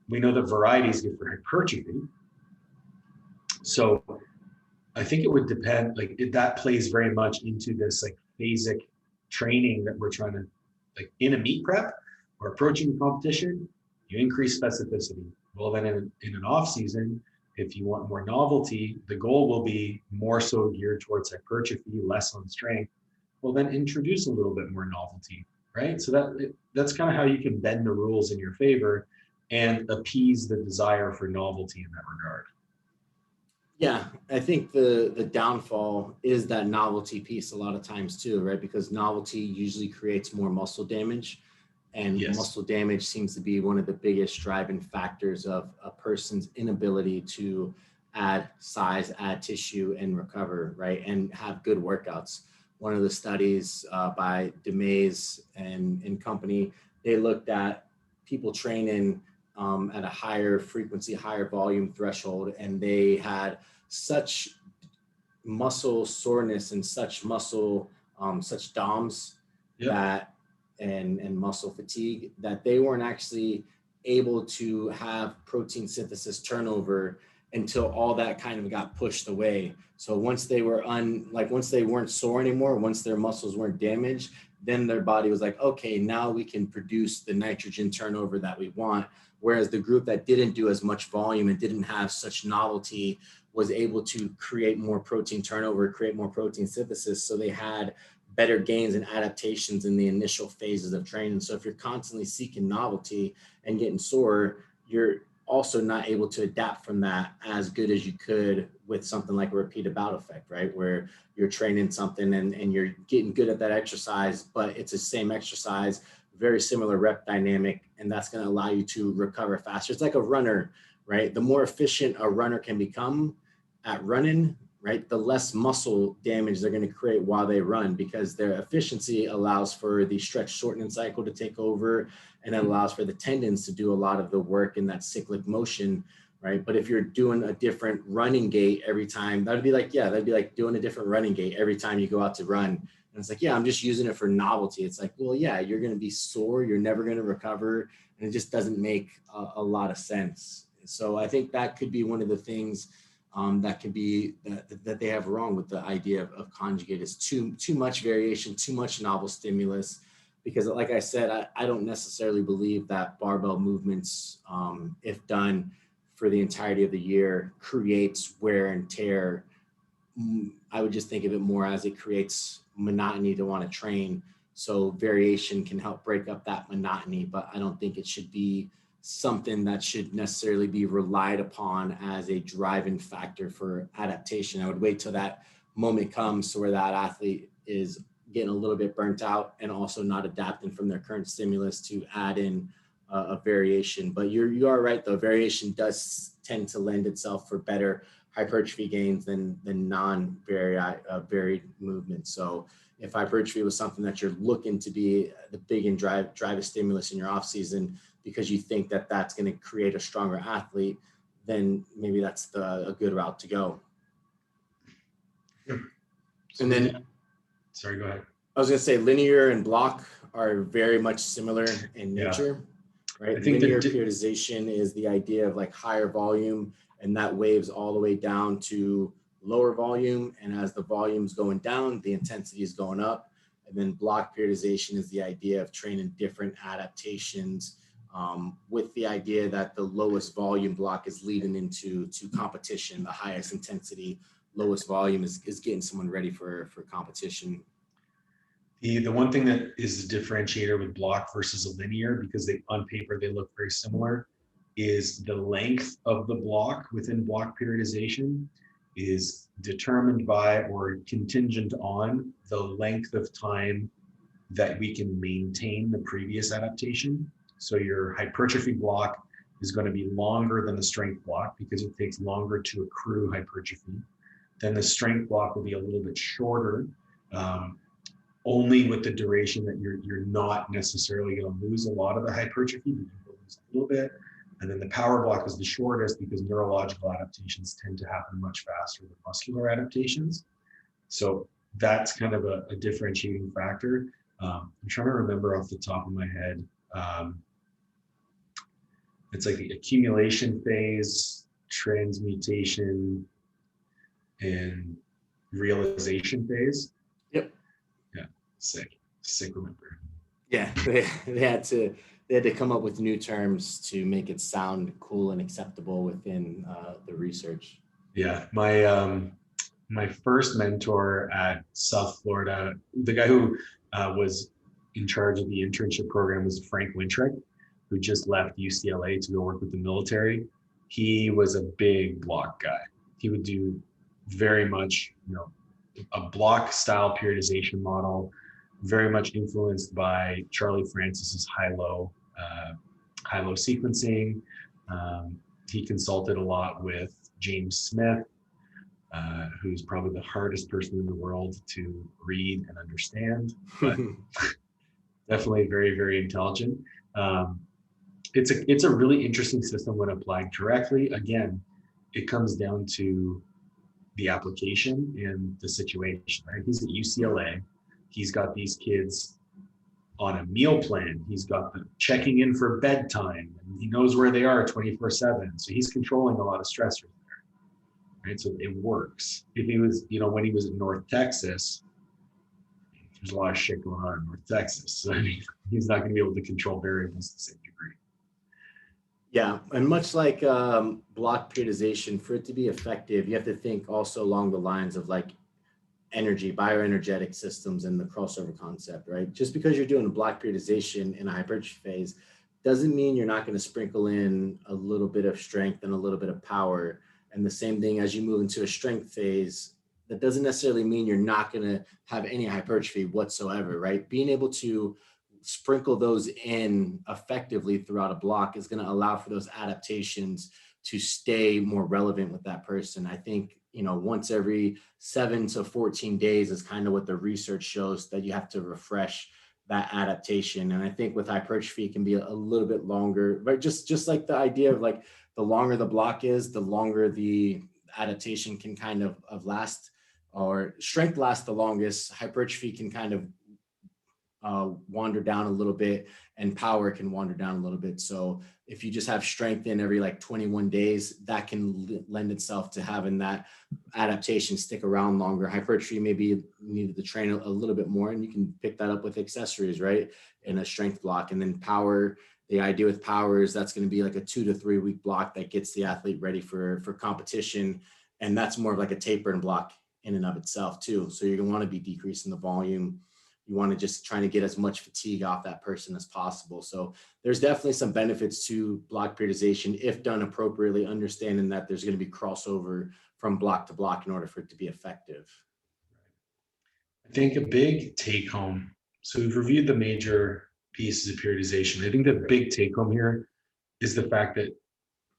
We know that variety is good for hypertrophy. So I think it would depend, like that plays very much into this like phasic training that we're trying to, like in a meet prep or approaching competition, you increase specificity. Well, then in an off season, if you want more novelty, the goal will be more so geared towards hypertrophy, less on strength. Well, then introduce a little bit more novelty, right? So that's kind of how you can bend the rules in your favor and appease the desire for novelty in that regard. Yeah, I think the downfall is that novelty piece a lot of times too, right? Because novelty usually creates more muscle damage, and Yes. muscle damage seems to be one of the biggest driving factors of a person's inability to add size, add tissue, and recover, right? And have good workouts. One of the studies by DeMays and company, they looked at people training at a higher frequency, higher volume threshold, and they had such muscle soreness and such muscle, such DOMs that and muscle fatigue that they weren't actually able to have protein synthesis turnover until all that kind of got pushed away. So once they were once they weren't sore anymore, once their muscles weren't damaged, then their body was like, okay, now we can produce the nitrogen turnover that we want. Whereas the group that didn't do as much volume and didn't have such novelty was able to create more protein turnover, create more protein synthesis. So they had better gains and adaptations in the initial phases of training. So if you're constantly seeking novelty and getting sore, you're also not able to adapt from that as good as you could with something like a repeated bout effect, right? Where you're training something and you're getting good at that exercise, but it's the same exercise, very similar rep dynamic, and that's going to allow you to recover faster. It's like a runner, right? The more efficient a runner can become at running, right, the less muscle damage they're going to create while they run, because their efficiency allows for the stretch shortening cycle to take over, and it allows for the tendons to do a lot of the work in that cyclic motion, right? But if you're doing a different running gait every time, that'd be like doing a different running gait every time you go out to run. And it's like, yeah, I'm just using it for novelty. It's like, well, yeah, you're going to be sore. You're never going to recover. And it just doesn't make a lot of sense. So I think that could be one of the things that could be that they have wrong with the idea of conjugate is too much variation, too much novel stimulus. Because like I said, I don't necessarily believe that barbell movements, if done for the entirety of the year, creates wear and tear. I would just think of it more as it creates monotony to want to train. So variation can help break up that monotony, but I don't think it should be something that should necessarily be relied upon as a driving factor for adaptation. I would wait till that moment comes to where that athlete is getting a little bit burnt out and also not adapting from their current stimulus to add in a variation. But you are right, though. Variation does tend to lend itself for better hypertrophy gains than non-varied movement. So if hypertrophy was something that you're looking to be the big and drive a stimulus in your off season because you think that that's going to create a stronger athlete, then maybe that's a good route to go. Sure. And then, sorry, go ahead. I was going to say linear and block are very much similar in nature, right? I think linear periodization is the idea of like higher volume, and that waves all the way down to lower volume. And as the volume's going down, the intensity is going up. And then block periodization is the idea of training different adaptations with the idea that the lowest volume block is leading into competition. The highest intensity, lowest volume is getting someone ready for competition. The one thing that is the differentiator with block versus a linear, because on paper they look very similar, is the length of the block within block periodization is determined by or contingent on the length of time that we can maintain the previous adaptation. So your hypertrophy block is going to be longer than the strength block because it takes longer to accrue hypertrophy. Then the strength block will be a little bit shorter, only with the duration that you're not necessarily going to lose a lot of the hypertrophy, but you will lose a little bit. And then the power block is the shortest because neurological adaptations tend to happen much faster than muscular adaptations. So that's kind of a differentiating factor. I'm trying to remember off the top of my head. It's like the accumulation phase, transmutation, and realization phase. Yep. Yeah, sick remember. Yeah, they had to come up with new terms to make it sound cool and acceptable within the research. Yeah, my first mentor at South Florida, the guy who was in charge of the internship program was Frank Wintrick, who just left UCLA to go work with the military. He was a big block guy. He would do very much, a block style periodization model, very much influenced by Charlie Francis's high-low sequencing. He consulted a lot with James Smith, who's probably the hardest person in the world to read and understand, but definitely very, very intelligent. It's a really interesting system when applied correctly. Again, it comes down to the application and the situation, right? He's at UCLA. He's got these kids on a meal plan. He's got them checking in for bedtime, and he knows where they are 24/7. So he's controlling a lot of stressors there, right? So it works. If he was, when he was in North Texas, there's a lot of shit going on in North Texas. So I mean, he's not going to be able to control variables to the same degree. Yeah, and much like block periodization, for it to be effective, you have to think also along the lines of like energy, bioenergetic systems, and the crossover concept, right? Just because you're doing a block periodization in a hypertrophy phase doesn't mean you're not going to sprinkle in a little bit of strength and a little bit of power. And the same thing as you move into a strength phase, that doesn't necessarily mean you're not going to have any hypertrophy whatsoever, right? Being able to sprinkle those in effectively throughout a block is going to allow for those adaptations to stay more relevant with that person. I think, once every 7 to 14 days is kind of what the research shows that you have to refresh that adaptation. And I think with hypertrophy, it can be a little bit longer, but just like the idea of like the longer the block is, the longer the adaptation can kind of last, or strength lasts the longest. Hypertrophy can kind of wander down a little bit, and power can wander down a little bit. So if you just have strength in every like 21 days, that can lend itself to having that adaptation stick around longer. Hypertrophy maybe you needed to train a little bit more, and you can pick that up with accessories, right? In a strength block. And then power, the idea with power is that's going to be like a 2 to 3 week block that gets the athlete ready for competition. And that's more of like a tapered block in and of itself too. So you're going to want to be decreasing the volume. You want to just try to get as much fatigue off that person as possible. So there's definitely some benefits to block periodization if done appropriately, understanding that there's going to be crossover from block to block in order for it to be effective. I think a big take home. So we've reviewed the major pieces of periodization. I think the big take home here is the fact that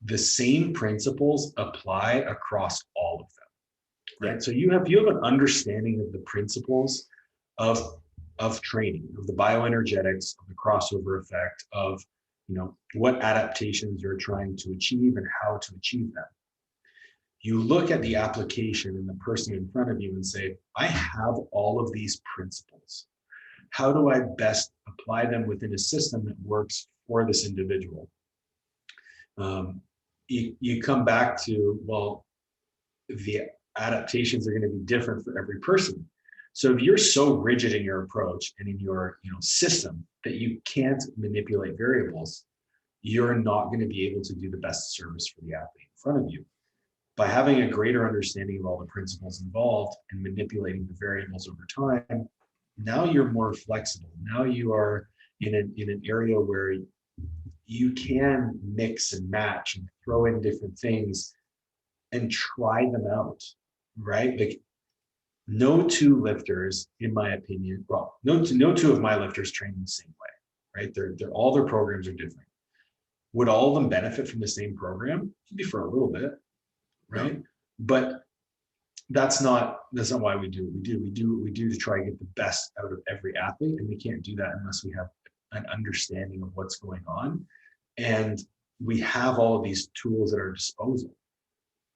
the same principles apply across all of them, right? Yeah. So you have an understanding of the principles of training, of the bioenergetics, of the crossover effect, of what adaptations you're trying to achieve and how to achieve them. You look at the application and the person in front of you and say, I have all of these principles. How do I best apply them within a system that works for this individual? You come back to, well, the adaptations are going to be different for every person. So if you're so rigid in your approach and in your system that you can't manipulate variables, you're not going to be able to do the best service for the athlete in front of you. By having a greater understanding of all the principles involved and manipulating the variables over time, now you're more flexible. Now you are in an area where you can mix and match and throw in different things and try them out, right? Like, no two lifters, in my opinion, well, no two of my lifters train the same way, right? They're all their programs are different. Would all of them benefit from the same program? Maybe for a little bit, right? Yeah. But that's not why we do what we do. We do what we do to try to get the best out of every athlete, and we can't do that unless we have an understanding of what's going on, and we have all of these tools at our disposal,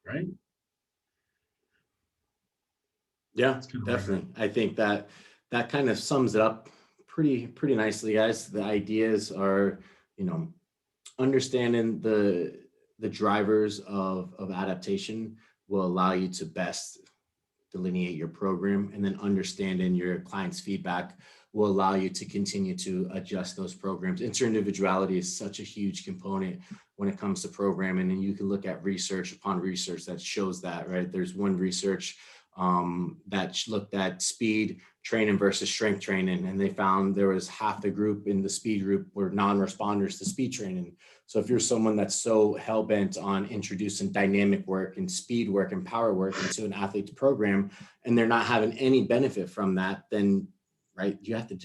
right? Yeah, definitely. I think that kind of sums it up pretty nicely, guys. The ideas are, you know, understanding the drivers of adaptation will allow you to best delineate your program, and then understanding your client's feedback will allow you to continue to adjust those programs. Interindividuality is such a huge component when it comes to programming, and you can look at research upon research that shows that, right? There's one research that looked at speed training versus strength training, and they found there was half the group in the speed group were non-responders to speed training. So if you're someone that's so hell-bent on introducing dynamic work and speed work and power work into an athlete's program, and they're not having any benefit from that, then right, you have to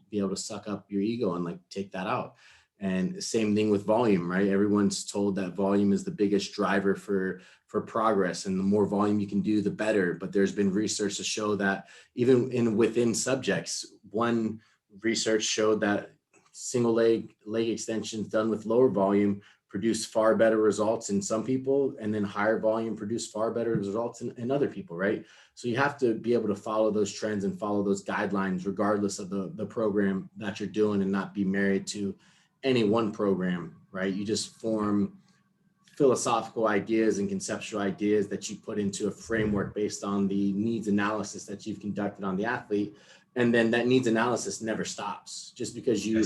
be able to suck up your ego and like take that out. And same thing with volume, right? Everyone's told that volume is the biggest driver for progress, and the more volume you can do, the better. But there's been research to show that even within subjects, one research showed that single leg extensions done with lower volume produce far better results in some people, and then higher volume produce far better results in other people, right? So you have to be able to follow those trends and follow those guidelines regardless of the program that you're doing, and not be married to any one program, right? You just form philosophical ideas and conceptual ideas that you put into a framework based on the needs analysis that you've conducted on the athlete. And then that needs analysis never stops. Just because you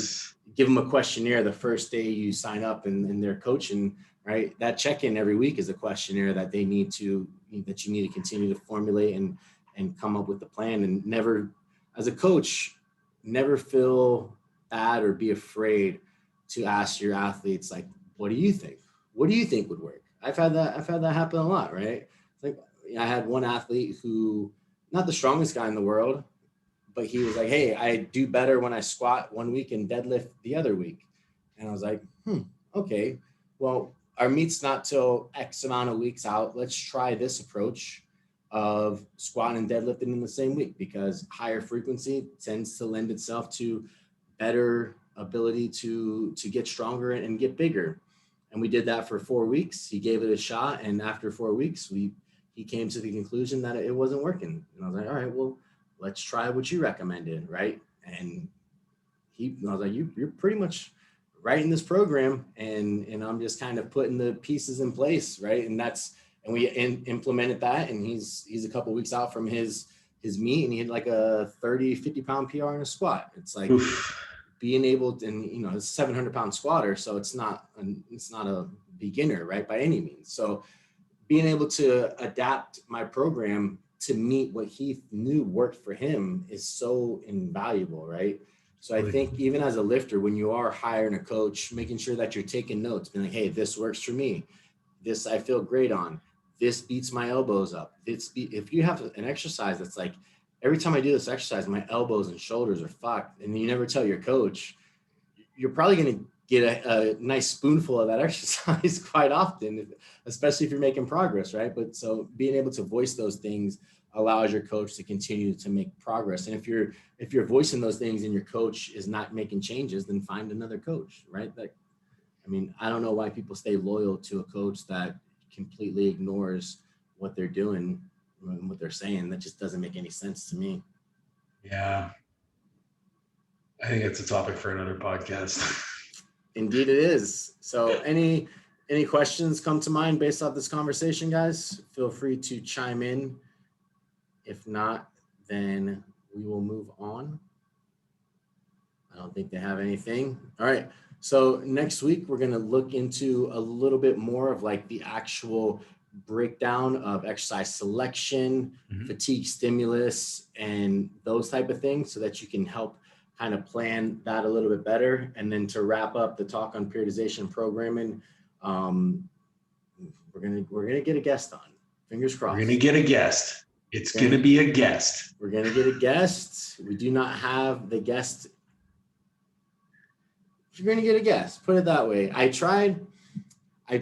give them a questionnaire the first day you sign up and they're coaching, right? That check-in every week is a questionnaire that you need to continue to formulate and come up with a plan. And never, as a coach, never feel bad or be afraid to ask your athletes, like, what do you think? What do you think would work? I've had that happen a lot, right? It's like, I had one athlete who, not the strongest guy in the world, but he was like, hey, I do better when I squat one week and deadlift the other week. And I was like, okay, well, our meet's not till X amount of weeks out. Let's try this approach of squatting and deadlifting in the same week, because higher frequency tends to lend itself to better ability to get stronger and get bigger. And we did that for 4 weeks. He gave it a shot. And after 4 weeks, he came to the conclusion that it wasn't working. And I was like, all right, well, let's try what you recommended, right? And I was like, you're pretty much right in this program. And I'm just kind of putting the pieces in place, right? And we implemented that. And he's a couple of weeks out from his meet, and he had like a 50 pound PR in a squat. It's like, oof. Being able to, and it's a 700-pound squatter, so it's not a beginner, right, by any means. So being able to adapt my program to meet what he knew worked for him is so invaluable, right? So I think even as a lifter, when you are hiring a coach, making sure that you're taking notes, being like, hey, this works for me. This I feel great on. This beats my elbows up. If you have an exercise that's like, every time I do this exercise, my elbows and shoulders are fucked, and you never tell your coach, you're probably going to get a nice spoonful of that exercise quite often, especially if you're making progress, right? But so being able to voice those things allows your coach to continue to make progress. And if you're voicing those things and your coach is not making changes, then find another coach, right? I don't know why people stay loyal to a coach that completely ignores what they're doing and what they're saying. That just doesn't make any sense to me. Yeah. I think it's a topic for another podcast. Indeed it is. So any questions come to mind based off this conversation, guys? Feel free to chime in. If not, then we will move on. I don't think they have anything. All right. So next week, we're going to look into a little bit more of like the actual breakdown of exercise selection, fatigue stimulus, and those type of things, so that you can help kind of plan that a little bit better. And then to wrap up the talk on periodization programming, we're gonna get a guest on. Fingers crossed. We're gonna get a guest. It's gonna be a guest. We're gonna get a guest. We do not have the guest. You're gonna get a guest. Put it that way. It's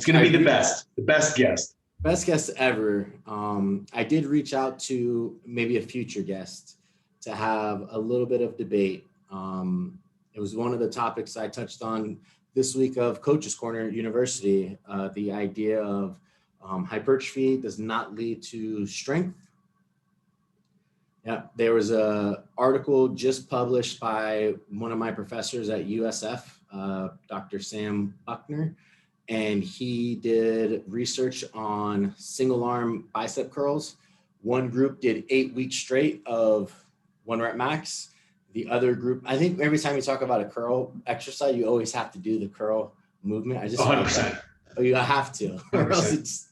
gonna be the best guest. Best guest ever. I did reach out to maybe a future guest to have a little bit of debate. It was one of the topics I touched on this week of Coach's Corner University. The idea of hypertrophy does not lead to strength. Yeah, there was a article just published by one of my professors at USF, Dr. Sam Buckner, and he did research on single arm bicep curls. One group did 8 weeks straight of 1 rep max. The other group, I think every time you talk about a curl exercise, you always have to do the curl movement. I just 100%. you have to, or else it's.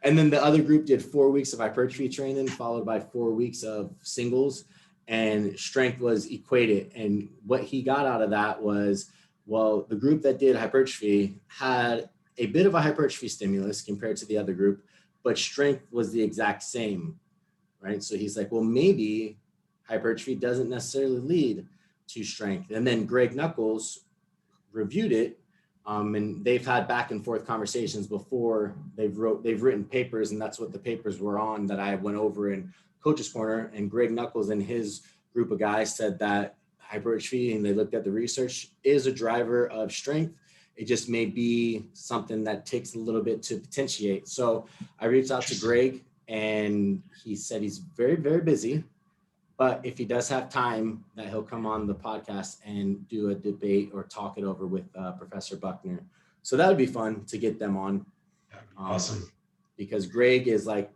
And then the other group did 4 weeks of hypertrophy training, followed by 4 weeks of singles, and strength was equated. And what he got out of that was, well, the group that did hypertrophy had a bit of a hypertrophy stimulus compared to the other group, but strength was the exact same, right? So he's like, well, maybe hypertrophy doesn't necessarily lead to strength. And then Greg Nuckols reviewed it, and they've had back and forth conversations before. They've written papers, and that's what the papers were on that I went over in Coach's Corner. And Greg Nuckols and his group of guys said that hypertrophy, and they looked at the research, is a driver of strength. It just may be something that takes a little bit to potentiate. So I reached out to Greg, and he said he's very, very busy, but if he does have time, that he'll come on the podcast and do a debate or talk it over with Professor Buckner. So that would be fun to get them on. Awesome. Because Greg is like,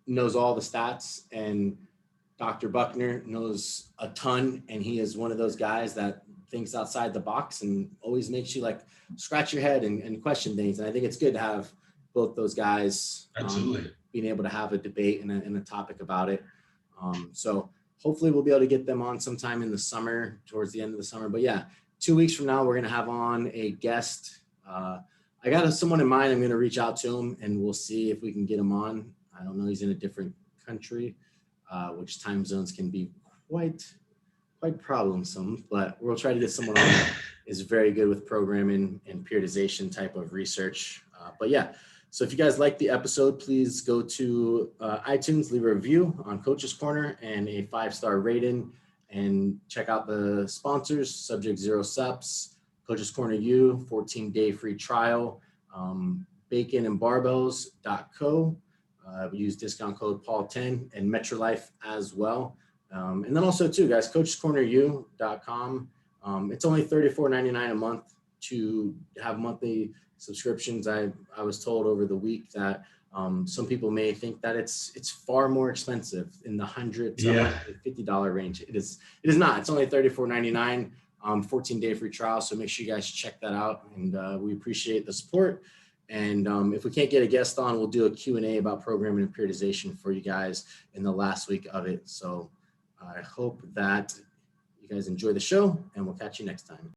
knows all the stats, and Dr. Buckner knows a ton. And he is one of those guys that thinks outside the box and always makes you like scratch your head and question things. And I think it's good to have both those guys being able to have a debate and a topic about it. So hopefully we'll be able to get them on sometime in the summer, towards the end of the summer. But yeah, 2 weeks from now, we're going to have on a guest. I got someone in mind. I'm going to reach out to him, and we'll see if we can get him on. I don't know. He's in a different country, which time zones can be quite problemsome, but we'll try to get someone on that is very good with programming and periodization type of research. But yeah. So if you guys like the episode, please go to iTunes, leave a review on Coach's Corner and a 5-star rating, and check out the sponsors: Subject Zero Seps, Coach's Corner U, 14-day free trial, baconandbarbells.co. We use discount code Paul10, and MetroLife as well. And then also too, guys, coachescorneru.com. It's only $34.99 a month to have monthly subscriptions. I was told over the week that some people may think that it's far more expensive, in the $100 to $50 range. It is not. It's only $34.99, 14-day free trial. So make sure you guys check that out, and we appreciate the support. And if we can't get a guest on, we'll do a Q&A about programming and periodization for you guys in the last week of it. So I hope that you guys enjoy the show, and we'll catch you next time.